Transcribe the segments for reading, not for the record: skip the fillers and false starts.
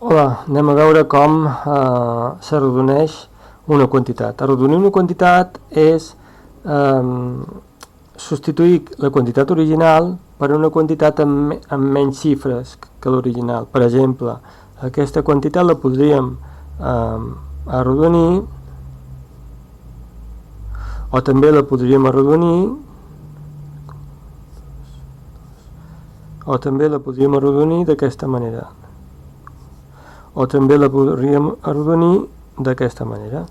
Hola, anem a veure com s'arrodoneix una quantitat. Arrodonir una quantitat és substituir la quantitat original per una quantitat amb menys xifres que l'original. Per exemple, aquesta quantitat la podríem arrodonir, o també la podríem arrodonir d'aquesta manera, o també la podríem arrodonir d'aquesta manera.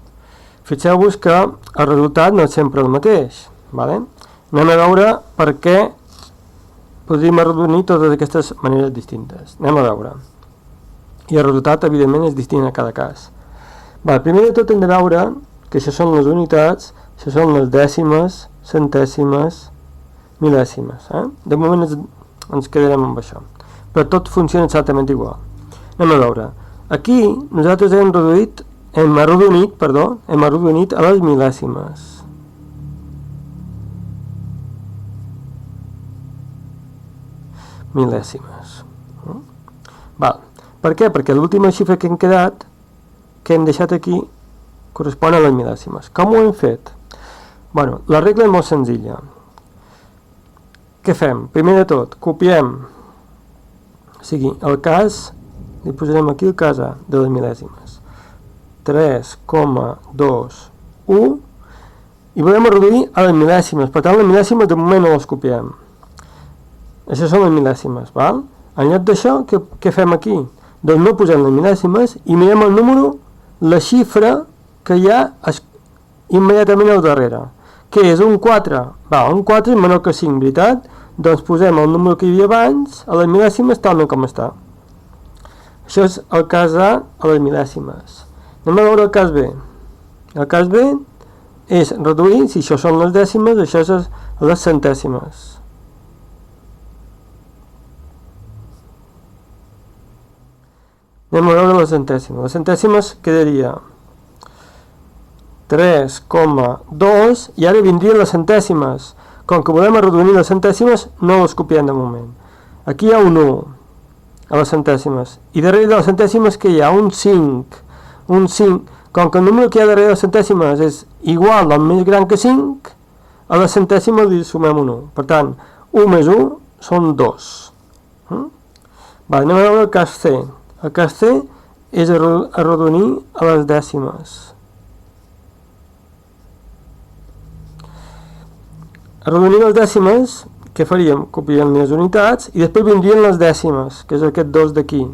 Fixeu-vos que el resultat no és sempre el mateix, vale? Anem a veure per què podríem arrodonir totes aquestes maneres distintes. Anem a veure. I el resultat, evidentment, és distint a cada cas. Vale, primer de tot hem de veure que això són les unitats, això són les dècimes, centèsimes, mil·lèsimes. De moment ens quedarem amb això. Però tot funciona exactament igual. Anem a veure. Aquí nosaltres hem arrodonit a les mil·lèsimes. Val. Per què? Perquè l'última xifra que hem quedat, que hem deixat aquí, correspon a les mil·lèsimes. Com ho hem fet? Bueno, la regla és molt senzilla. Què fem? Primer de tot, copiem, o sigui, el cas, li posarem aquí el cas A de les mil·lèsimes. 3,21 i volem reduir a les mil·lèsimes, per tant les mil·lèsimes de moment no les copiem. Això són les mil·lèsimes, val? En lloc d'això, què fem aquí? Doncs no posem les mil·lèsimes i mirem el número, la xifra que hi ha immediatament al darrere. Què és? Un 4? Va, un 4 és menor que 5, veritat? Doncs posem el número que hi havia abans a les mil·lèsimes talment com està. Això és el cas A les mil·lèsimes. Anem a veure el cas B. El cas B és reduir, si això són les dècimes, això és les centèsimes. Anem a veure les centèsimes. Les centèsimes quedaria 3,2 i ara vindrien les centèsimes. Com que volem arrodonir les centèsimes, no les copiem de moment. Aquí hi ha un 1 a les centèsimes. I darrere de les centèsimes que hi ha? Un 5. Un 5. Com que el número que hi ha darrere de les centèsimes és igual o més gran que 5, a les centèsimes li sumem un 1. Per tant, 1 més 1 són 2. Anem a veure el cas C. El cas C és arrodonir a les dècimes. Arrodonir les dècimes, què faríem? Copiaríem les unitats i després vindrien les dècimes, que és aquest 2 d'aquí.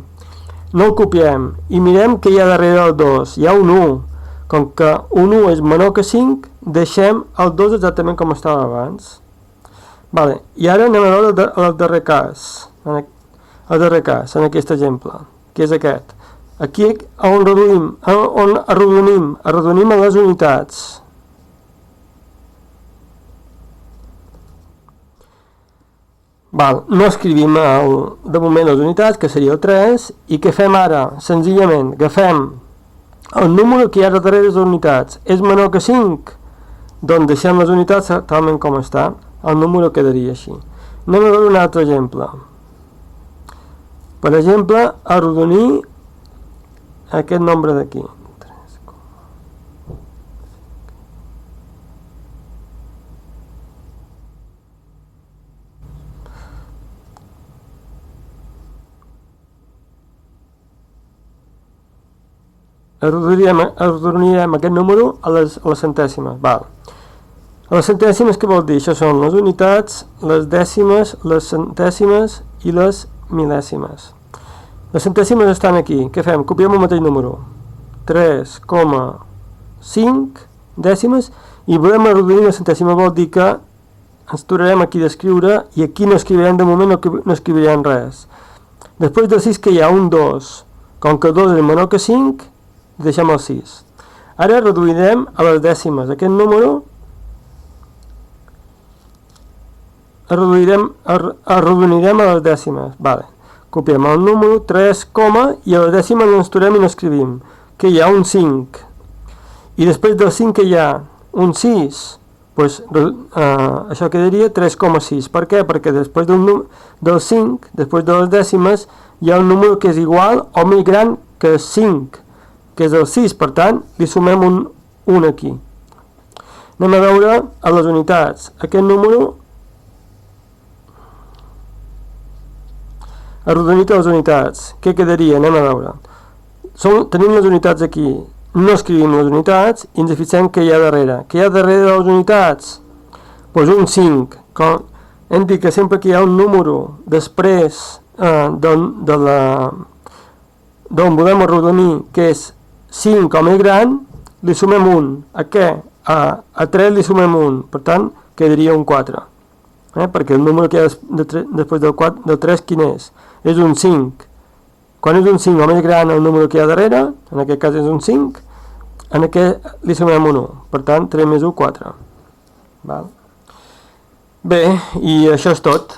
No el copiem i mirem què hi ha darrere del 2. Hi ha un 1. Com que un 1 és menor que 5, deixem el 2 exactament com estava abans. Vale. I ara anem a veure el darrer cas. El darrer cas, en aquest exemple, que és aquest. Aquí on arrodonim a les unitats. Val, no escrivim de moment les unitats, que seria el 3, i què fem ara? Senzillament, agafem el número que hi ha darrere les unitats. És menor que 5? Doncs deixem les unitats talment com està. El número quedaria així. Anem a veure un altre exemple. Per exemple, arrodonir aquest nombre d'aquí. Arrodonirem aquest número a les centèsimes. Val. A les centèsimes què vol dir? Això són les unitats, les dècimes, les centèsimes i les mil·lèsimes. Les centèsimes estan aquí. Què fem? Copiem el mateix número. 3,5 dècimes i volem arrodonir les centèsimes. Vol dir que ens tornarem aquí d'escriure i aquí no escrivirem de moment, no escrivirem res. Després del 6 que hi ha? Un 2. Com que el 2 és menor que 5, deixem el 6. Ara reduirem a les dècimes. Aquest número arrodonirem a les dècimes. Vale. Copiem el número 3, i a les dècimes ens tornem i no escrivim. Que hi ha? Un 5. I després del 5 que hi ha? Un 6. Doncs això quedaria 3,6. Per què? Perquè després del 5, després de les dècimes, hi ha un número que és igual o més gran que és 5, que és el 6, per tant, li sumem un 1 aquí. Anem a veure a les unitats. Aquest número, arrodonit a les unitats, què quedaria? Anem a veure. Tenim les unitats aquí, no escrivim les unitats i ens fixem què hi ha darrere. Què hi ha darrere de les unitats? Doncs un 5. Hem dit que sempre que hi ha un número després d'on volem arrodonir, que és 5 o més gran, li sumem 1. A què? A 3 li sumem 1. Per tant, quedaria un 4. Perquè el número que hi ha després del 3, quin és? És un 5. Quan és un 5 o més gran el número que hi ha darrere, en aquest cas és un 5, en aquest li sumem un 1. Per tant, 3 més 1, 4. Val? Bé, i això és tot.